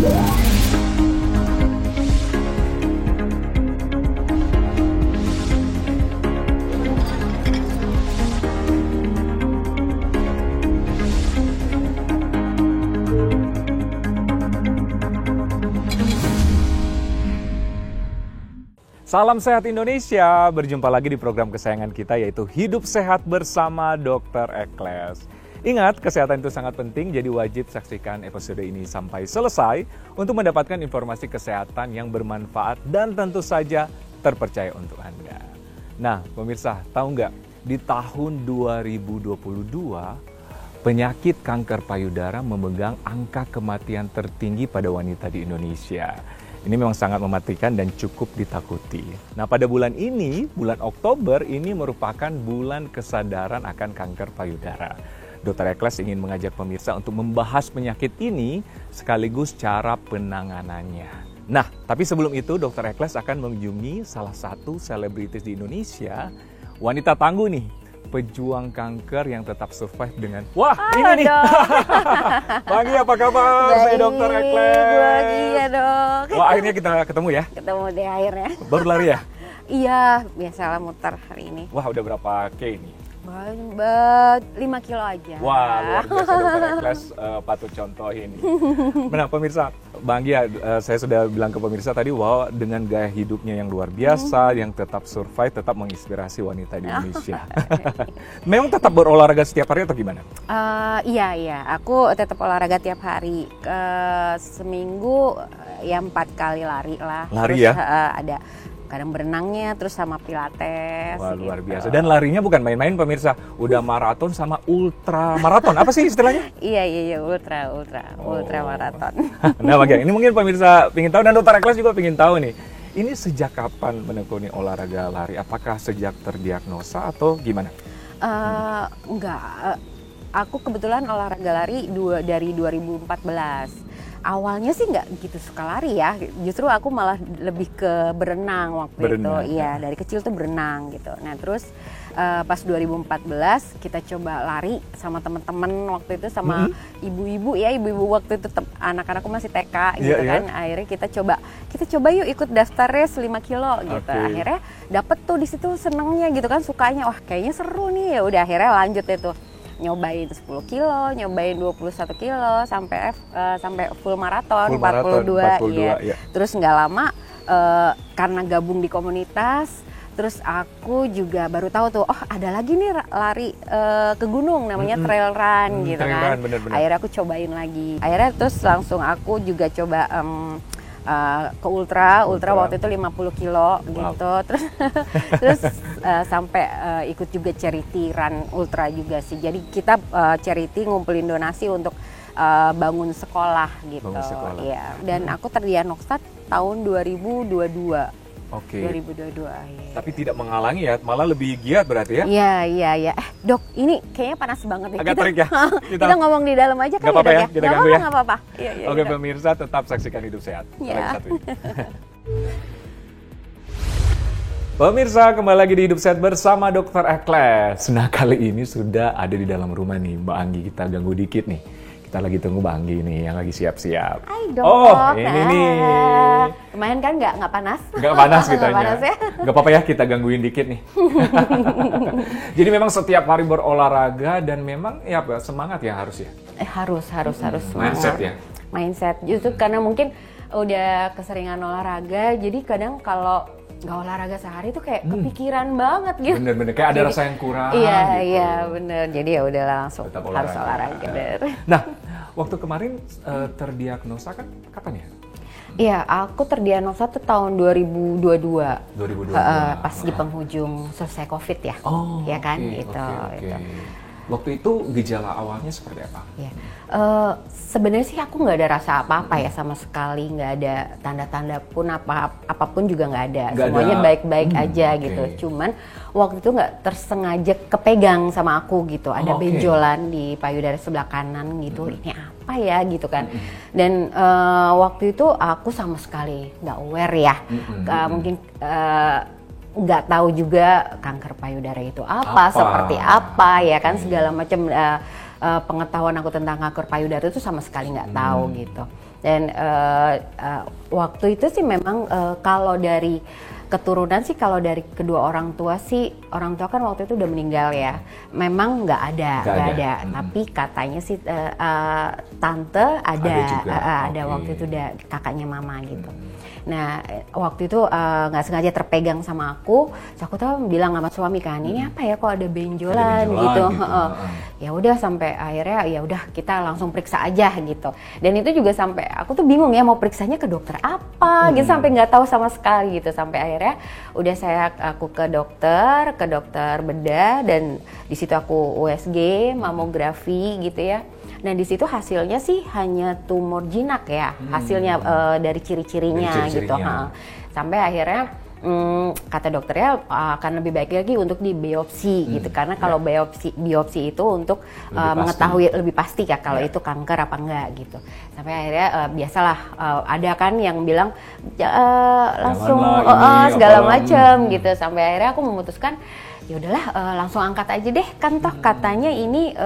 Salam sehat Indonesia, berjumpa lagi di program kesayangan kita yaitu Hidup Sehat bersama Dr. Ekles. Ingat, kesehatan itu sangat penting, jadi wajib saksikan episode ini sampai selesai untuk mendapatkan informasi kesehatan yang bermanfaat dan tentu saja terpercaya untuk Anda. Nah, pemirsa, tahu nggak? Di tahun 2022, penyakit kanker payudara memegang angka kematian tertinggi pada wanita di Indonesia. Ini memang sangat mematikan dan cukup ditakuti. Nah, pada bulan ini, bulan Oktober ini merupakan bulan kesadaran akan kanker payudara. Dr. Ekles ingin mengajak pemirsa untuk membahas penyakit ini sekaligus cara penanganannya. Nah, tapi sebelum itu Dr. Ekles akan mengunjungi salah satu selebritis di Indonesia, wanita tangguh nih, pejuang kanker yang tetap survive dengan ini nih. Pagi, apa kabar? Saya Dr. Ekles. Iya dong. Wah, akhirnya kita ketemu ya? Ketemu deh akhirnya. Baru lari ya? Iya, biasalah muter hari ini. Wah, udah berapa K ini? 5 kilo aja. Wah, luar biasa Dr. Ekles, patut contohin. Nah, pemirsa, Bang Gia, saya sudah bilang ke pemirsa tadi bahwa dengan gaya hidupnya yang luar biasa, yang tetap survive, tetap menginspirasi wanita di Indonesia. Memang tetap berolahraga setiap hari atau gimana? Iya, aku tetap olahraga tiap hari. Seminggu ya 4 kali lari lah. Lari terus, ya? Ada kadang berenangnya, terus sama pilates. Wah, luar gitu. biasa. Dan larinya bukan main-main pemirsa, udah maraton sama ultra maraton. Apa sih istilahnya? Iya, ultra maraton. Nah, bagian ini mungkin pemirsa pingin tahu dan Dr. Ekles juga pingin tahu nih. Ini sejak kapan menekuni olahraga lari? Apakah sejak terdiagnosa atau gimana? Enggak. Aku kebetulan olahraga lari dari 2014. Awalnya sih nggak gitu suka lari ya, justru aku malah lebih ke berenang waktu itu. Iya, dari kecil tuh berenang gitu. Nah terus pas 2014 kita coba lari sama teman-teman waktu itu sama ibu-ibu waktu itu anak-anakku masih TK gitu kan. Akhirnya kita coba yuk ikut daftar race 5 kilo gitu. Akhirnya dapet tuh di situ senengnya gitu kan, sukanya wah kayaknya seru nih. Ya udah akhirnya lanjut itu. Nyobain 10 kilo, nyobain 21 kilo, sampai full maraton 42 ya. Terus nggak lama karena gabung di komunitas, terus aku juga baru tahu tuh, oh ada lagi nih lari ke gunung namanya trail run gitu kan. Bener. Akhirnya aku cobain lagi. Akhirnya terus langsung aku juga coba ke ultra waktu itu 50 kilo gitu. Terus sampai ikut juga charity run ultra juga sih. Jadi kita charity ngumpulin donasi untuk bangun sekolah gitu. Iya. Dan aku terdiagnosa tahun 2022. 2022 ya. Tapi tidak menghalangi ya, malah lebih giat berarti ya? Iya. Dok, ini kayaknya panas banget ya. Agak terik ya? Kita ngomong di dalam aja kan ya, Dok ya? Kita ganggu ya? Nggak apa-apa. Oke, pemirsa tetap saksikan Hidup Sehat. Pemirsa, kembali lagi di Hidup Sehat bersama Dr. Ekles. Nah, kali ini sudah ada di dalam rumah nih, Mbak Anggi. Kita ganggu dikit nih. Kita lagi tunggu Mbak Anggi nih, yang lagi siap-siap. Hai dok. Oh, ini nih. Lumayan kan nggak panas? Nggak panas kitanya. Nggak panas ya? Nggak apa-apa ya, kita gangguin dikit nih. Jadi memang setiap hari berolahraga dan memang ya semangat ya harus ya? Harus mindset ya? Mindset, justru karena mungkin udah keseringan olahraga, jadi kadang kalau nggak olahraga sehari tuh kayak kepikiran banget gitu. Bener, kayak ada rasa yang kurang. Iya, bener. Jadi ya udah langsung harus olahraga. Nah, waktu kemarin terdiagnosa kan kapan ya? Iya, aku terdiagnosa tuh tahun 2022. 2022. Pas di penghujung selesai COVID ya. Oh, ya kan okay, gitu. Waktu itu gejala awalnya seperti apa? Ya. Sebenarnya sih aku nggak ada rasa apa-apa ya sama sekali, nggak ada tanda-tanda pun apapun juga nggak ada. Semuanya baik-baik aja gitu. Cuman waktu itu nggak tersengaja kepegang sama aku gitu. Ada benjolan di payudara sebelah kanan gitu. Ini apa ya gitu kan? Dan waktu itu aku sama sekali nggak aware ya. Mungkin nggak tahu juga kanker payudara itu apa, seperti apa ya kan, segala macam pengetahuan aku tentang kanker payudara itu sama sekali nggak tahu gitu. Dan waktu itu sih memang kalau dari keturunan sih, kalau dari kedua orang tua sih, orang tua kan waktu itu udah meninggal ya, memang nggak ada. Tapi katanya sih tante ada juga. Ada waktu itu udah kakaknya mama gitu. Nah waktu itu nggak sengaja terpegang sama aku, terus aku tuh bilang sama suami kan, ini apa ya kok ada benjolan gitu. Ya udah sampai akhirnya ya udah kita langsung periksa aja gitu. Dan itu juga sampai aku tuh bingung ya mau periksanya ke dokter apa gitu, sampai nggak tahu sama sekali gitu. Sampai akhirnya udah aku ke dokter bedah, dan di situ aku USG, mamografi gitu ya. Dan di situ hasilnya sih hanya tumor jinak ya, hasilnya dari ciri-cirinya gitu. Sampai akhirnya kata dokternya akan lebih baik lagi untuk di biopsi gitu, karena kalau biopsi itu untuk mengetahui lebih pasti ya kalau itu kanker apa enggak gitu. Sampai akhirnya biasalah ada kan yang bilang langsung segala macam gitu. Sampai akhirnya aku memutuskan ya udahlah langsung angkat aja deh, kan toh katanya ini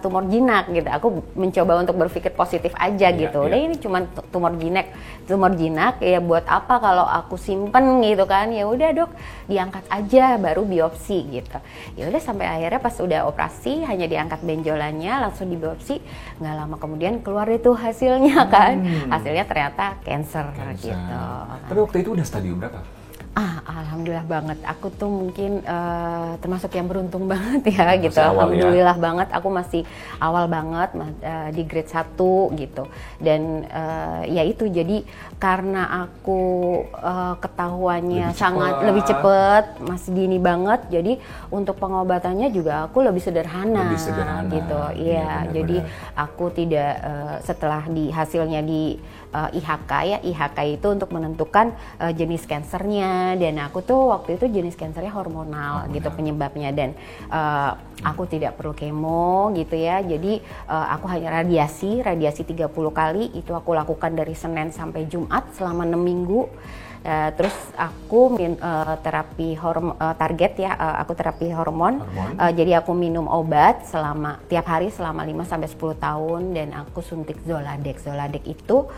tumor jinak gitu. Aku mencoba untuk berpikir positif aja gitu. Udah ini cuma tumor jinak ya, buat apa kalau aku simpen gitu kan. Ya udah dok, diangkat aja baru biopsi gitu. Ya udah sampai akhirnya pas udah operasi hanya diangkat benjolannya, langsung dibiopsi. Nggak lama kemudian keluar itu hasilnya kan. Hasilnya ternyata cancer gitu. Tapi waktu itu udah stadium berapa? Alhamdulillah banget. Aku tuh mungkin termasuk yang beruntung banget ya gitu. Alhamdulillah banget. Aku masih awal banget di grade 1 gitu. Dan ya itu jadi karena aku ketahuannya lebih cepet, masih dini banget. Jadi untuk pengobatannya juga aku lebih sederhana gitu. Iya, jadi aku tidak setelah hasilnya di IHK ya, IHK itu untuk menentukan jenis kansernya, dan aku tuh waktu itu jenis kansernya hormonal gitu penyebabnya, dan aku tidak perlu kemo gitu ya, jadi aku hanya radiasi 30 kali itu aku lakukan dari Senin sampai Jumat selama 6 minggu. Terus aku terapi target ya, aku terapi hormon. Jadi aku minum obat tiap hari selama 5-10 tahun, dan aku suntik Zoladex. Zoladex itu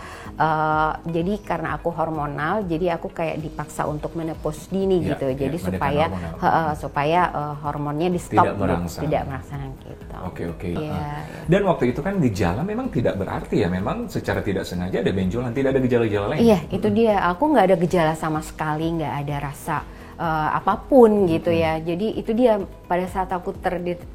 jadi karena aku hormonal, jadi aku kayak dipaksa untuk menopause dini gitu. Jadi supaya hormonnya di stop, tidak merangsang gitu. Oke. Dan waktu itu kan gejala memang tidak berarti ya, memang secara tidak sengaja ada benjolan, tidak ada gejala-gejala lain. Iya, itu dia. Aku nggak ada gejala sama sekali, nggak ada rasa apapun gitu ya. Jadi itu dia, pada saat aku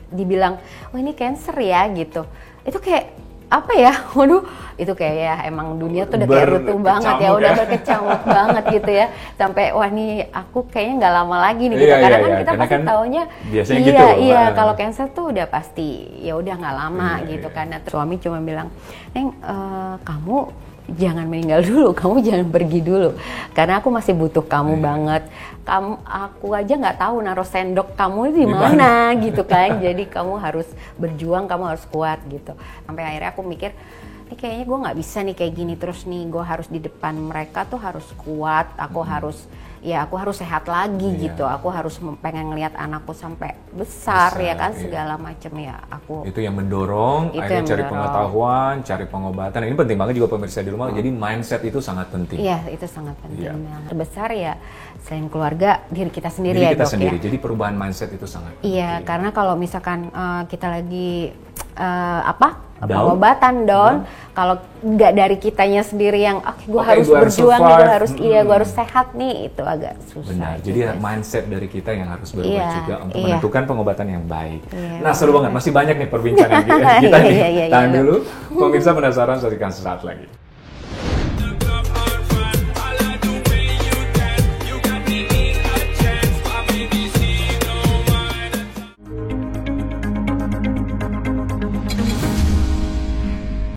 dibilang, oh ini cancer ya gitu. Itu kayak apa ya, waduh, itu kayak ya emang dunia tuh udah kayak runtuh banget ya, udah berkecamuk banget gitu ya. Sampai wah nih aku kayaknya nggak lama lagi nih gitu. Karena kan kita pasti taunya kalau cancer tuh udah pasti ya udah nggak lama gitu kan. Nah, suami cuma bilang, Neng, kamu jangan meninggal dulu, kamu jangan pergi dulu, karena aku masih butuh kamu banget. Aku aja nggak tahu naruh sendok kamu di mana gitu kan. Jadi kamu harus berjuang, kamu harus kuat gitu. Sampai akhirnya aku mikir, ini kayaknya gue nggak bisa nih kayak gini terus nih. Gue harus di depan mereka tuh harus kuat. Aku harus sehat lagi gitu. Aku harus pengen ngelihat anakku sampai besar ya kan, segala macam ya. Itu yang mendorong, akhirnya cari pengetahuan, cari pengobatan. Ini penting banget juga pemirsa di rumah. Jadi mindset itu sangat penting. Iya, itu sangat penting. Yang terbesar ya selain keluarga, diri kita sendiri kita dok sendiri. ya. Jadi perubahan mindset itu sangat penting. Iya, karena kalau misalkan kita lagi pengobatan down, kalau nggak dari kitanya sendiri yang gue harus berjuang, gue harus sehat nih, itu agak susah. Benar. Jadi mindset dari kita yang harus berubah juga untuk menentukan pengobatan yang baik. Nah, seru banget, masih banyak nih perbincangan kita nih. Tahan dulu, pemirsa penasaran, saksikan sesaat lagi.